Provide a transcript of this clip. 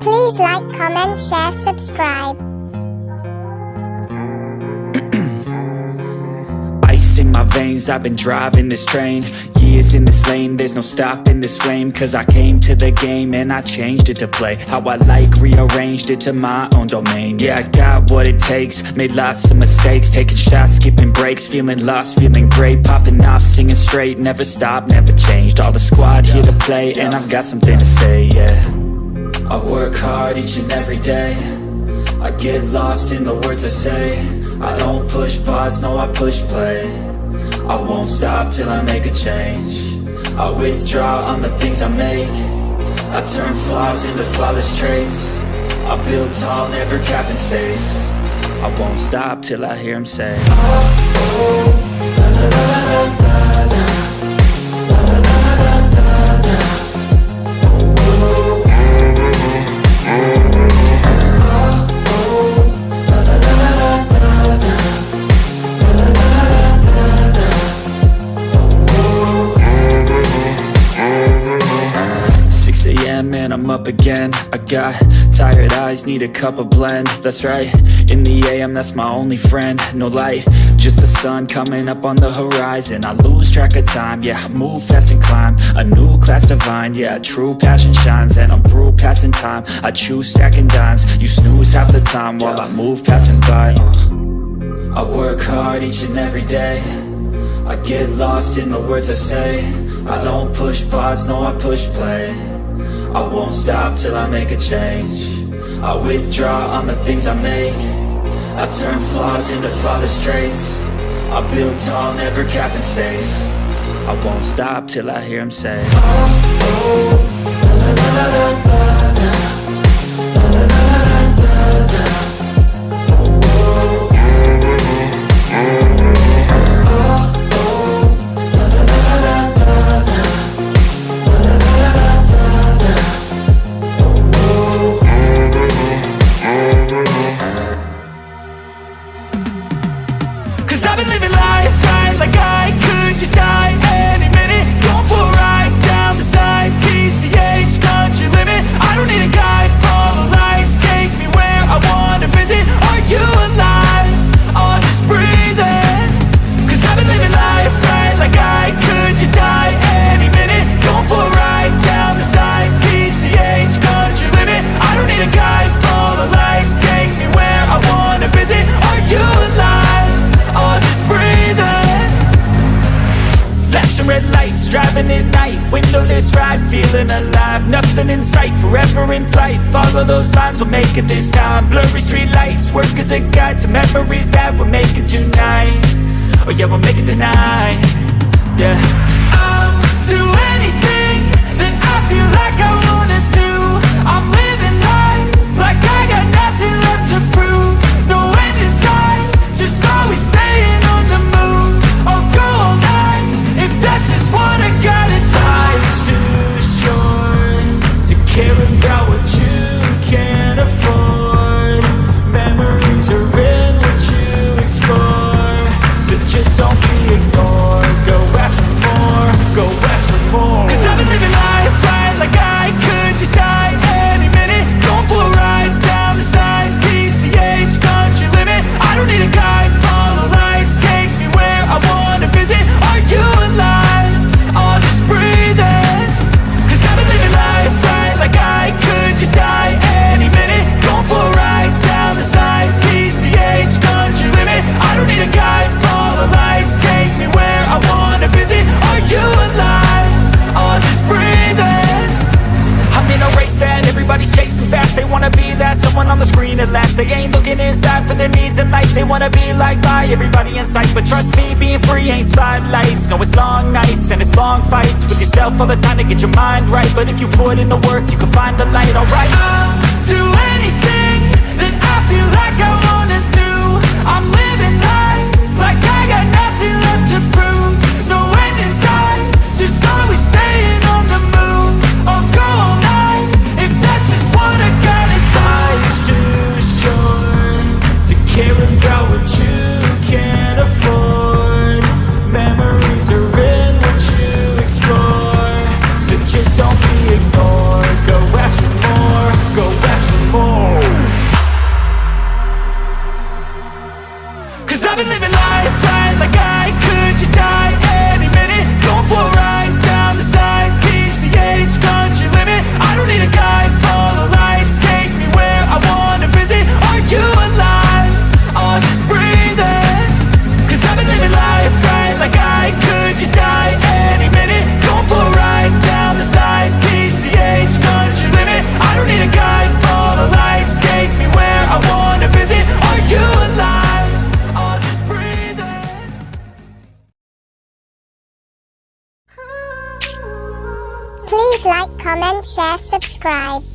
Please like, comment, share, subscribe. Ice in my veins, I've been driving this train. Years in this lane, there's no stopping this flame. Cause I came to the game and I changed it to play how I like, rearranged it to my own domain. Yeah, I got what it takes, made lots of mistakes, taking shots, skipping breaks, feeling lost, feeling great, popping off, singing straight, never stopped, never changed. All the squad here to play, and I've got something to say, yeah. I work hard each and every day, I get lost in the words I say. I don't push pause, no I push play. I won't stop till I make a change. I withdraw on the things I make. I turn flaws into flawless traits. I build tall, never capped in space. I won't stop till I hear him say, oh, oh, la, la, la, la, la, la. And I'm up again. I got tired eyes, need a cup of blend. That's right, in the AM, that's my only friend. No light, just the sun coming up on the horizon. I lose track of time, yeah, I move fast and climb a new class divine, yeah, true passion shines. And I'm through passing time, I choose stacking dimes. You snooze half the time while I move passing by. I work hard each and every day, I get lost in the words I say. I don't push pause, no I push play. I won't stop till I make a change. I withdraw on the things I make. I turn flaws into flawless traits. I build tall, never capped in space. I won't stop till I hear him say, oh, oh, la, la, la, la, la, la, la, la, la, la, la, la. Red lights, driving at night, windowless ride, feeling alive, nothing in sight, forever in flight, follow those lines, we'll make it this time, blurry street lights, work as a guide to memories that we're making tonight, oh yeah, we'll make it tonight, yeah. I'll do anything that I feel like I wanna do, I'm living life like I got nothing left to prove, no end in sight, just always staying on the move, I'll go all night, if that's just what I gotta do. Life's too short to care about what you can't afford. Memories are in what you explore, so just don't be ignored. Go ask for more, go ask for more. Cause I've been living life right like I could just die any minute. Going for a ride down the side, PCH, country limit. I don't need a guide, follow lights, take me where I wanna visit. Are you alive? Or just breathing? Cause I've been living life right like I could just die any minute. Going for a ride down the side, PCH, country limit. I don't need a guide, follow lights, take me where I wanna visit. Are you alive? Or just breathing? I'm in a race that everybody's chasing fast. They wanna be that someone on the screen at last. They ain't looking inside for their needs in life. They wanna be liked by everybody in sight. But trust me, being free ain't spotlights. No, it's long nights and it's long fights with yourself all the time to get your mind right. But if you put in the work, you can find the light, alright. I'll do anything that I feel like I wanna do. I'm living life like I got nothing left to prove. No end in sight, just always staying on the move. I'll go all night, if that's just what I gotta do. Life's too short to care about what you can't afford. Memories are in what you explore, so just don't be ignored. Go ask for more, go ask Please like, comment, share, subscribe.